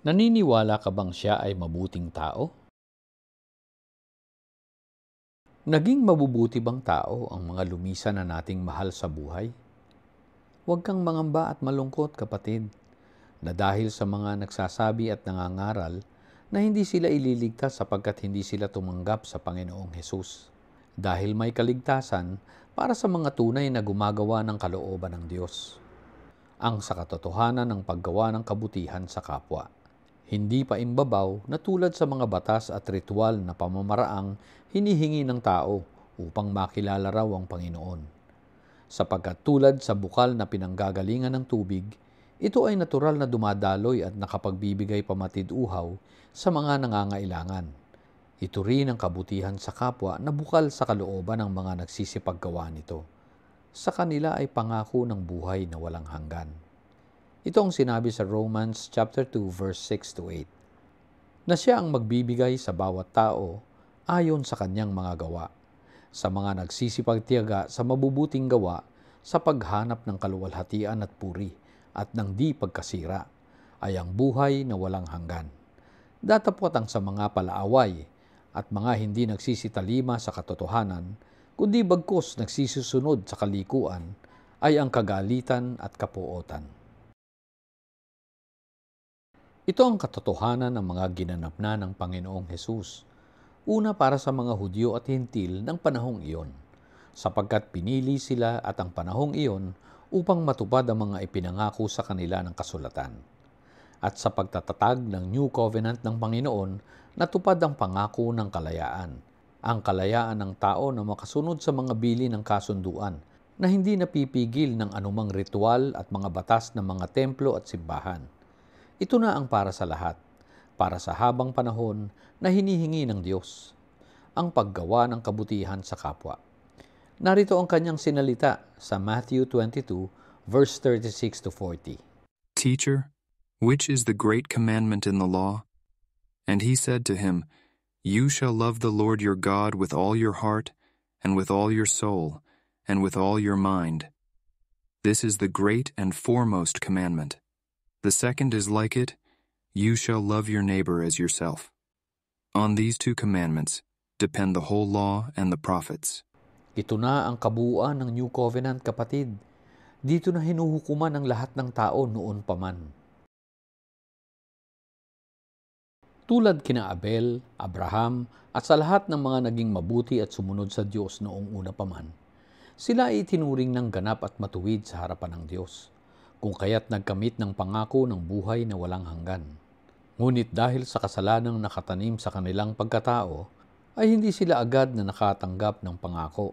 Naniniwala ka bang siya ay mabuting tao? Naging mabubuti bang tao ang mga lumisan na nating mahal sa buhay? Huwag kang mangamba at malungkot, kapatid, na dahil sa mga nagsasabi at nangangaral na hindi sila ililigtas sapagkat hindi sila tumanggap sa Panginoong Hesus. Dahil may kaligtasan para sa mga tunay na gumagawa ng kalooban ng Diyos. Ang sa katotohanan ng paggawa ng kabutihan sa kapwa. Hindi pa imbabaw na tulad sa mga batas at ritual na pamamaraang hinihingi ng tao upang makilala raw ang Panginoon. Sapagkat tulad sa bukal na pinanggagalingan ng tubig, ito ay natural na dumadaloy at nakapagbibigay pamatid-uhaw sa mga nangangailangan. Ito rin ang kabutihan sa kapwa na bukal sa kalooban ng mga nagsisipaggawa nito. Sa kanila ay pangako ng buhay na walang hanggan. Ito ang sinabi sa Romans chapter 2 verse 6 to 8. Na siya ang magbibigay sa bawat tao ayon sa kanyang mga gawa, sa mga nagsisipagtiyaga sa mabubuting gawa, sa paghanap ng kaluwalhatian at puri at ng di pagkasira, ay ang buhay na walang hanggan. Datapwat ang sa mga palaaway at mga hindi nagsisitalima sa katotohanan, kundi bagkus nagsisusunod sa kalikuan, ay ang kagalitan at kapuotan. Ito ang katotohanan ng mga ginanap na ng Panginoong Hesus. Una, para sa mga Hudyo at Hintil ng panahong iyon, sapagkat pinili sila at ang panahong iyon upang matupad ang mga ipinangako sa kanila ng kasulatan. At sa pagtatatag ng New Covenant ng Panginoon, natupad ang pangako ng kalayaan, ang kalayaan ng tao na makasunod sa mga bili ng kasunduan, na hindi napipigil ng anumang ritual at mga batas ng mga templo at simbahan. Ito na ang para sa lahat, para sa habang panahon na hinihingi ng Diyos, ang paggawa ng kabutihan sa kapwa. Narito ang kanyang sinalita sa Matthew 22, verse 36 to 40. Teacher, which is the great commandment in the law? And he said to him, You shall love the Lord your God with all your heart, and with all your soul, and with all your mind. This is the great and foremost commandment. The second is like it, You shall love your neighbor as yourself. On these two commandments depend the whole law and the prophets. Ito na ang kabuuan ng New Covenant, kapatid. Dito na hinuhukuman ang lahat ng tao noon pa man. Tulad kina Abel, Abraham, at sa lahat ng mga naging mabuti at sumunod sa Diyos noong una pa man, sila ay itinuring ng ganap at matuwid sa harapan ng Diyos, kung kaya't nagkamit ng pangako ng buhay na walang hanggan. Ngunit dahil sa kasalanang nakatanim sa kanilang pagkatao, ay hindi sila agad na nakatanggap ng pangako.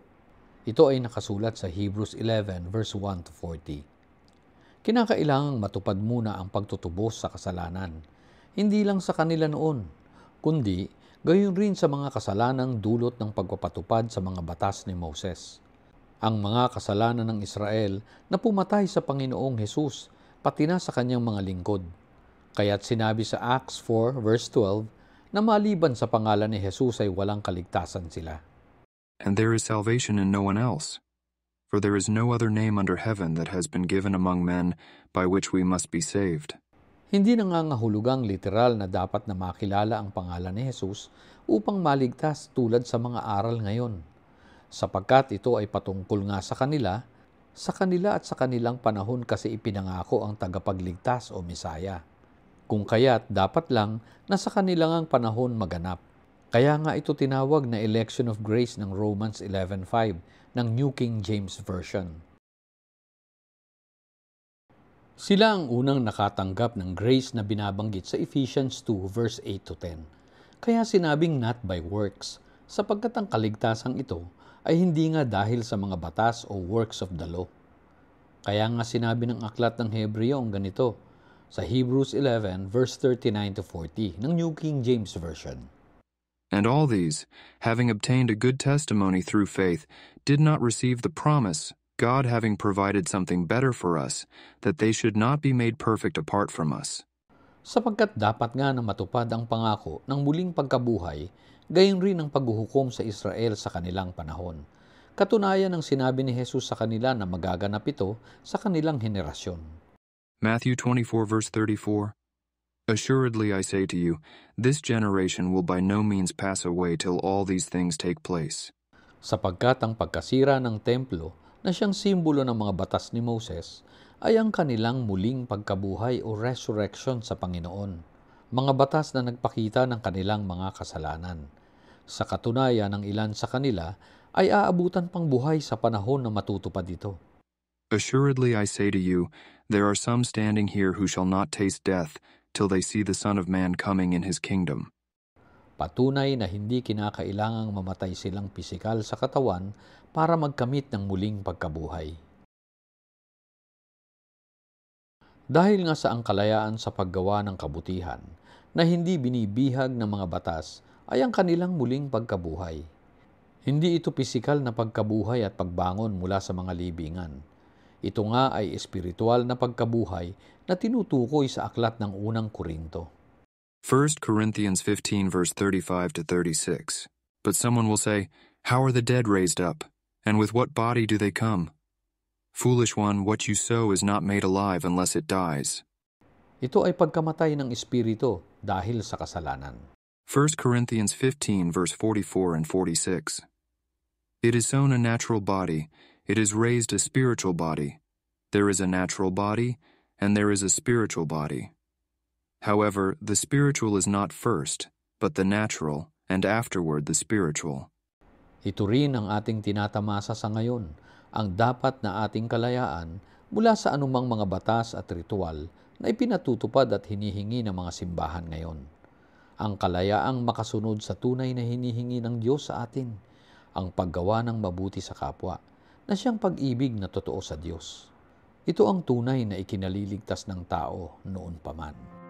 Ito ay nakasulat sa Hebrews 11 verse 1 to 40. Kinakailangang matupad muna ang pagtutubos sa kasalanan, hindi lang sa kanila noon, kundi gayon rin sa mga kasalanang dulot ng pagpapatupad sa mga batas ni Moses. Ang mga kasalanan ng Israel na pumatay sa Panginoong Hesus, pati na sa kanyang mga lingkod. Kaya't sinabi sa Acts 4 verse 12 na maliban sa pangalan ni Hesus ay walang kaligtasan sila. And there is salvation in no one else, for there is no other name under heaven that has been given among men by which we must be saved. Hindi nangangahulugang literal na dapat na makilala ang pangalan ni Hesus upang maligtas tulad sa mga aral ngayon, sapagkat ito ay patungkol nga sa kanila at sa kanilang panahon kasi ipinangako ang tagapagligtas o Misaya. Kung kaya't dapat lang na sa kanilang panahon maganap. Kaya nga ito tinawag na election of grace ng Romans 11:5 ng New King James Version. Sila ang unang nakatanggap ng grace na binabanggit sa Ephesians 2 verse 8 to 10. Kaya sinabing not by works, sapagkat ang kaligtasang ito ay hindi nga dahil sa mga batas o works of the law. Kaya nga sinabi ng aklat ng Hebreo ang ganito sa Hebrews 11 verse 39 to 40 ng New King James Version. And all these, having obtained a good testimony through faith, did not receive the promise, God having provided something better for us, that they should not be made perfect apart from us. Sapagkat dapat nga na matupad ang pangako ng muling pagkabuhay, gayon rin ang paghuhukom sa Israel sa kanilang panahon. Katunayan ng sinabi ni Jesus sa kanila na magaganap ito sa kanilang henerasyon. Matthew 24 verse 34. Assuredly I say to you, this generation will by no means pass away till all these things take place. Sapagkat ang pagkasira ng templo na siyang simbolo ng mga batas ni Moses ay ang kanilang muling pagkabuhay o resurrection sa Panginoon. Mga batas na nagpakita ng kanilang mga kasalanan. Sa katunayan, ng ilan sa kanila ay aabutan pang buhay sa panahon na matutupad ito. Assuredly I say to you, there are some standing here who shall not taste death till they see the Son of Man coming in his kingdom. Patunay na hindi kinakailangang mamatay silang pisikal sa katawan para magkamit ng muling pagkabuhay. Dahil nga sa angkalayaan sa paggawa ng kabutihan na hindi binibihag ng mga batas ay ang kanilang muling pagkabuhay. Hindi ito pisikal na pagkabuhay at pagbangon mula sa mga libingan. Ito nga ay espiritual na pagkabuhay na tinutukoy sa aklat ng unang Korinto. 1 Corinthians 15 verse 35 to 36. But someone will say, how are the dead raised up? And with what body do they come? Foolish one, what you sow is not made alive unless it dies. Ito ay pagkamatay ng espiritu dahil sa kasalanan. 1 Corinthians 15 verse 44 and 46. It is sown a natural body, it is raised a spiritual body. There is a natural body, and there is a spiritual body. However, the spiritual is not first, but the natural, and afterward the spiritual. Ito rin ang ating tinatamasa sa ngayon, ang dapat na ating kalayaan mula sa anumang mga batas at ritual na ipinatutupad at hinihingi ng mga simbahan ngayon. Ang kalayaang makasunod sa tunay na hinihingi ng Diyos sa atin, ang paggawa ng mabuti sa kapwa, na siyang pag-ibig na totoo sa Diyos. Ito ang tunay na ikinaliligtas ng tao noon pa man.